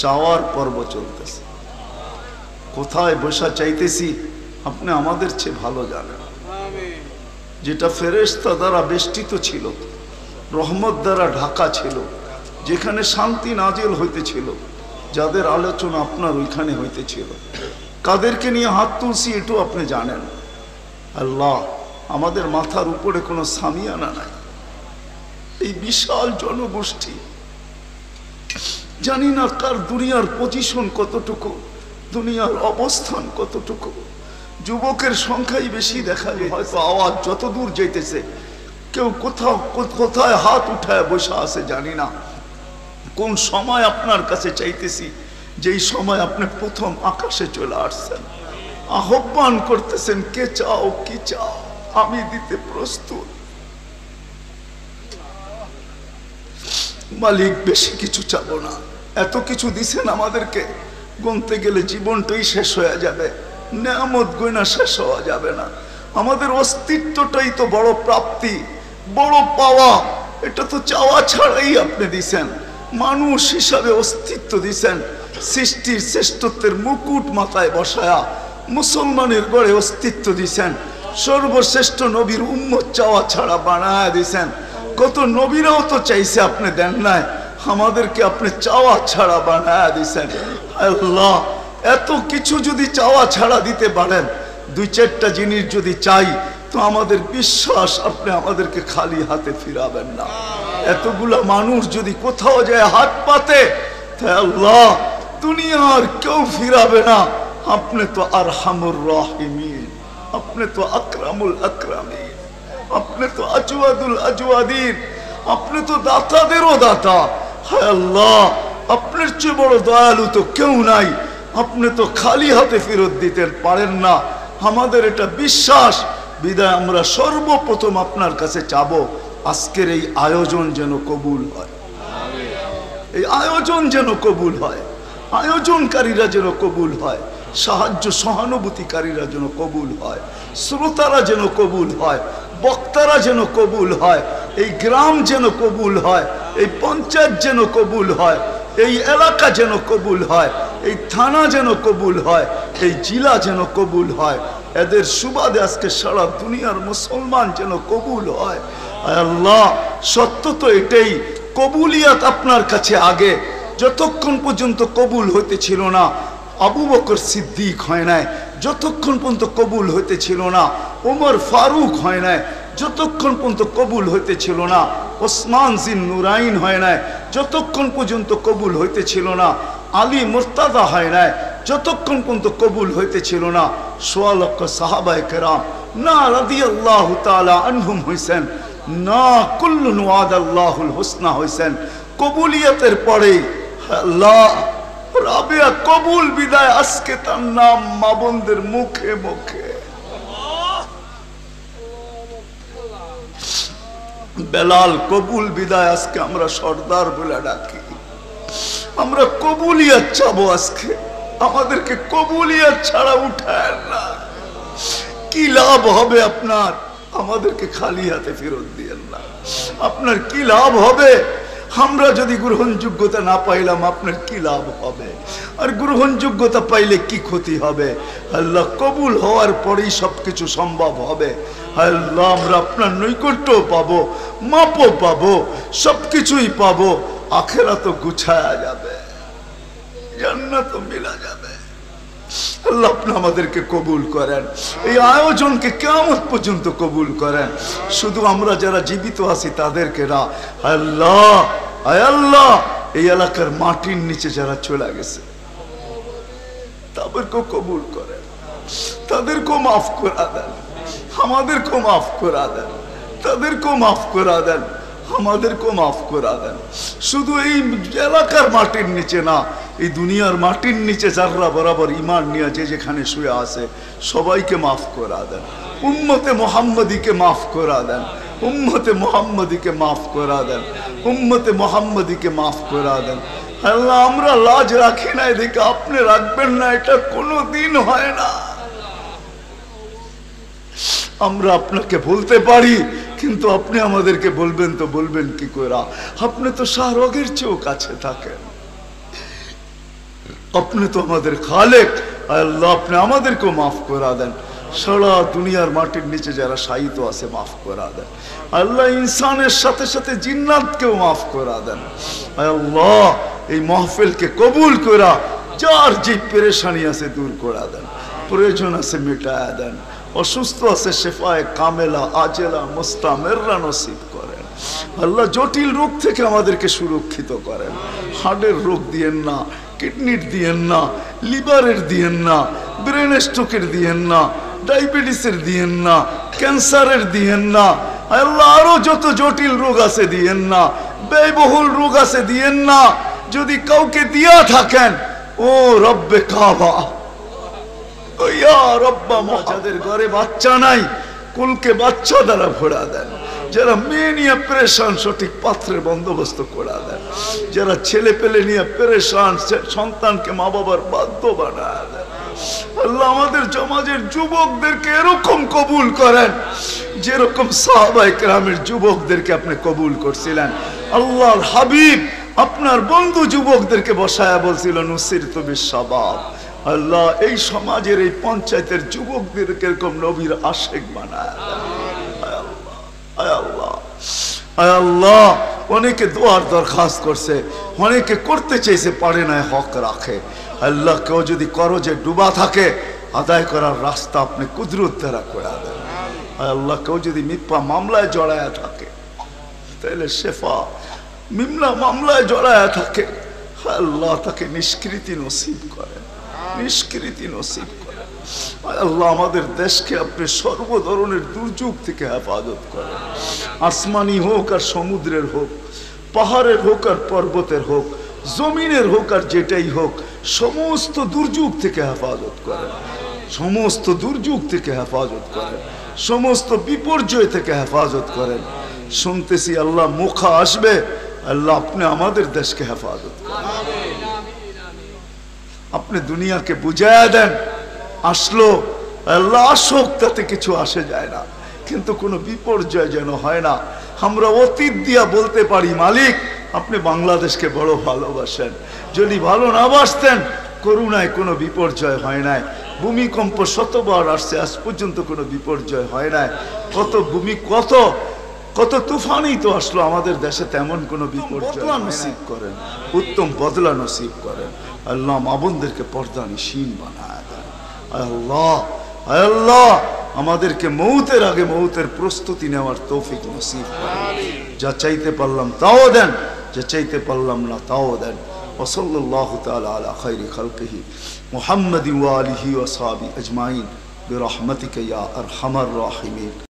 চাওয়ার পর্ব চলতেছে। কোথায় বসা চাইতেছি আপনি আমাদের চেয়ে ভালো জানেন। যেটা ফেরেশতা দ্বারা বেষ্টিত ছিল, রহমত দ্বারা ঢাকা ছিল, যেখানে শান্তি নাজিল হইতেছিল, যাদের আলোচনা আপনার ওইখানে হইতেছিল, কাদেরকে নিয়ে হাত তুলছি এটাও আপনি জানেন। আল্লাহ, আমাদের মাথার উপরে কোনো সামিয়ানা নাই। এই বিশাল জনগোষ্ঠী, জানি না কার দুনিয়ার পজিশন কতটুকু, দুনিয়ার অবস্থান কতটুকু। যুবকের সংখ্যাই বেশি দেখা যায়, হয়তো আওয়াজ যত দূর যাইতেছে কেউ কোথায় হাত উঠায় বসে আছে জানি না। কোন সময় আপনার কাছে চাইতেছি, যেই সময় আপনি প্রথম আকাশে চলে আসছেন, আহ্বান করতেছেন, কে চাও কি চাও, আমি দিতে প্রস্তুত। মালিক, বেশি কিছু চাবো না, এত কিছু দিছেন আমাদেরকে, গুনতে গেলে জীবনটাই শেষ হয়ে যাবে, নেয়ামত গয়না শেষ হওয়া যাবে না। আমাদের অস্তিত্বটাই তো বড় প্রাপ্তি, বড় পাওয়া। এটা তো চাওয়া ছাড়াই আপনি দিছেন। মানুষ হিসাবে অস্তিত্ব দিছেন, সৃষ্টির শ্রেষ্ঠত্বের মুকুট মাথায় বসায়া মুসলমানের গড়ে অস্তিত্ব দিছেন। সর্বশ্রেষ্ঠ নবীর উম্মত চাওয়া ছাড়া বানায়া দিছেন। কত নবীরাও তো চাইছে, আপনি দেন নাই। আমাদেরকে আপনি চাওয়া ছাড়া বানায়া দিছেন। আল্লাহ, এত কিছু যদি চাওয়া ছাড়া দিতে পারেন, দুই চারটা জিনিস যদি চাই, তো আমাদের বিশ্বাস আপনি আমাদেরকে খালি হাতে ফিরাবেন না। এতগুলা মানুষ যদি কোথাও যায় হাত পাতে, তাই আল্লাহ দুনিয়ার কেউ ফিরাবে না। আপনি তো আরহামুর রাহিমিন, আপনি তো আকরামুল আকরামিন, আপনি তো আজওয়াদুল আজওয়াদিন, আপনি তো দাতাদেরও দাতা। হায় আল্লাহ, আপনার চেয়ে বড় দয়ালু তো কেউ নাই। আপনি তো খালি হাতে ফেরত দিতে পারেন না, আমাদের এটা বিশ্বাস। বিদায় আমরা সর্বপ্রথম আপনার কাছে চাবো, আজকের এই আয়োজন যেন কবুল হয়, এই আয়োজন যেন কবুল হয়, আয়োজনকারীরা যেন কবুল হয়, সাহায্য সহানুভূতিকারীরা যেন কবুল হয়, শ্রোতারা যেন কবুল হয়, বক্তারা যেন কবুল হয়, এই গ্রাম যেন কবুল হয়, এই পঞ্চায়েত যেন কবুল হয়, এই এলাকা যেন কবুল হয়, এই থানা যেন কবুল হয়, এই জেলা যেন কবুল হয়। এদের সুবাদে আজকে সারা দুনিয়ার মুসলমান যেন কবুল হয়। আল্লাহ, সত্য তো এটাই, কবুলিয়াত আপনার কাছে আগে। যতক্ষণ পর্যন্ত কবুল হইতেছিল না, আবু বকর সিদ্দিক হয় নাই। যতক্ষণ পর্যন্ত কবুল হইতেছিল না, ওমর ফারুক হয় নাই। যতক্ষণ পর্যন্ত কবুল হইতেছিল না, ওসমান জিন নুরাইন হয় নাই। যতক্ষণ পর্যন্ত কবুল হইতেছিল না, আলী মুর্তাদা হয় নাই। যতক্ষণ পর্যন্ত কবুল হইতেছিল না, সোয়া লক্ষ সাহাবায়ে কেরাম না রাদিয়াল্লাহু তাআলা আনহুম হইছেন, না কুল্লুন ওয়াদাল্লাহুল হুসনা হইছেন। কবুলিয়তের পরে আল্লাহ রাবেয়া কবুল বিদায়, আজকে তার নাম মা বোনদের মুখে মুখে। বেলাল কবুল বিদায়, আজকে আমরা সর্দার বলে ডাকি। আমরা কবুলিয়ত চাবো আজকে, আমাদেরকে কবুলিয়ত ছাড়া উঠায় না। কি লাভ হবে আপনার? আমাদেরকে খালি হাতে ফেরত দিয়েন না। আপনার কি লাভ হবে? আমরা যদি গ্রহণযোগ্যতা না পাইলাম, আপনার কি লাভ হবে? আর গ্রহণযোগ্যতা পাইলে কি ক্ষতি হবে? আল্লাহ, কবুল হওয়ার পরেই সবকিছু সম্ভব হবে। আল্লাহ, আমরা আপনার নৈকট্য পাবো, মাপও পাবো, সবকিছুই পাবো। আখিরাত গুছায়া যাবে, জান্নাত মিলা যাবে। আল্লাহ, আপনি আমাদেরকে কবুল করেন, এই আয়োজনকে কিয়ামত পর্যন্ত কবুল করেন। শুধু আমরা যারা জীবিত আছি তাদেরকে না। আল্লাহ, আয় আল্লাহ, এই এলাকার মাটির নিচে যারা চলে গেছে তাদেরকেও কবুল করেন, তাদেরকেও মাফ করা দেন, আমাদেরকেও মাফ করা দেন, তাদেরকেও মাফ করা দেন, আমাদেরকেও মাফ করা দেন। শুধু এই এলাকার মাটির নিচে না, এই দুনিয়ার মাটির নিচে যারা বরাবর ঈমান নিয়ে যে যেখানে শুয়ে আছে সবাইকে মাফ করা দেন। উম্মতে মুহাম্মদীকে মাফ করা দেন, উম্মতে মুহাম্মদীকে মাফ করা দেন, উম্মতে মুহাম্মদীকে মাফ করা দেন। আল্লাহ, আমরা লাজ রাখি না, এদিকে আপনি রাখবেন না, এটা কোনো দিন হয় না। আমরা আপনাকে বলতে পারি, কিন্তু আপনি আমাদেরকে বলবেন তো বলবেন কি করে? আপনি তো শাহরগের চেয়েও কাছে থাকেন। আপনি তো আমাদের খালেক। আল্লাহ আপনি আমাদেরকেও মাফ করে দেন। সারা দুনিয়ার মাটির নিচে যারা শায়িত আছে মাফ করে দেন। আল্লাহ ইনসানের সাথে সাথে জিন্নাতকেও মাফ করে দেন। আল্লাহ এই মাহফিলকে কবুল করা, যার যে পেরেশানি আছে দূর করে দেন, প্রয়োজন আছে মিটায়া দেন, অসুস্থ আছে শেফায়ে কামেলা আজেলা মুস্তামেররা নসিব করেন। আল্লাহ জটিল রোগ থেকে আমাদেরকে সুরক্ষিত করেন। হার্টের রোগ দিয়েন না, কিডনির দিয়েন না, লিভারের দিয়েন না, ব্রেন স্ট্রোকের দিয়েন না, ডায়াবেটিসের দিয়েন না, ক্যান্সারের দিয়েন না। আল্লাহ আরো যত জটিল রোগ আছে দিয়েন না, ব্যয়বহুল রোগ আছে দিয়েন না। যদি কাউকে দিয়া থাকেন, ও রব্বে কাবা, ও ইয়া রব্বা, যাদের ঘরে বাচ্চা নাই কুলকে বাচ্চা দ্বারা ভরা দেন। যারা মেয়ে নিয়ে পেরেশান সঠিক পাত্রের বন্দোবস্ত করে দেন। যারা ছেলে পেলে নিয়ে পেরেশান সন্তানকে মা বাবার বাধ্য বানায় দেন। আল্লাহ আমাদের সমাজের যুবকদেরকে এরকম কবুল করেন যেরকম সাহাবায়ে কেরামের যুবকদেরকে আপনি কবুল করছিলেন। আল্লাহর হাবিব আপনার বন্ধু যুবকদেরকে বসায়া বলছিল নুসিরতু বিশ-শাবাব। আল্লাহ এই সমাজের এই পঞ্চায়েতের যুবকদেরকে এরকম নবীর আশিক বানায় দেন। আল্লাহ অনেকে দোয়ার দরখাস্ত করছে, অনেকে করতে চাইছে পারে না, হক রাখে। আল্লাহ কেউ যদি করজে ডুবা থাকে আদায় করার রাস্তা আপনি কুদরত দ্বারা করে দেন। আল্লাহ কেউ যদি মিথ্যা মামলায় জড়ায়া থাকে তাহলে শেফা, মিমলা মামলায় জড়ায়া থাকে আল্লাহ তাকে নিষ্কৃতি নসিব করেন, নিষ্কৃতি নসিব করেন। আল্লাহ আমাদের দেশকে আপনি সর্ব ধরনের দুর্যোগ থেকে হেফাজত করেন। আসমানি হোক আর সমুদ্রের হোক, পাহাড়ের হোক আর পর্বতের হোক, জমিনের হোক আর যেটাই হোক, সমস্ত দুর্যোগ থেকে হেফাজত করেন, সমস্ত দুর্যোগ থেকে হেফাজত করেন, সমস্ত বিপর্যয় থেকে হেফাজত করেন। শুনতেছি আল্লাহ মুখা আসবে, আল্লাহ আপনি আমাদের দেশকে হেফাজত করেন। আপনি দুনিয়াকে বুঝাইয়া দেন, আসলো আল্লাহ আসুক, তাতে কিছু আসে যায় না, কিন্তু কোনো বিপর্যয় যেন হয় না। আমরা অতীত দিয়া বলতে পারি মালিক আপনি বাংলাদেশকে বড় ভালোবাসেন। যদি ভালো না বাসতেন, করুণায় কোনো বিপর্যয় হয় নাই। ভূমিকম্প শতবার আসছে, আজ পর্যন্ত কোনো বিপর্যয় হয় নাই। কত ভূমি কত কত তুফানই তো আসলো আমাদের দেশে, তেমন কোনো বিপর্যয় নসিব করেন, উত্তম বদলা নসিব করেন। আল্লাহ মা বোনদেরকে পর্দা নিশীন বানায় দেন। আল্লাহ আল্লাহ আমাদেরকে মৌতের আগে মৌতের প্রস্তুতি নেওয়ার তৌফিক নসিব করেন। যা চাইতে পারলাম তাও দেন, যা চাইতে পারলাম না তাও দেন। ওয়াসাল্লাল্লাহু তাআলা আলা খায়রি খালকিহি মুহাম্মাদিন ওয়া আলিহি ওয়া সাহবিহি আজমাইন বিরহমাতিকা ইয়া আরহামার রাহিমিন।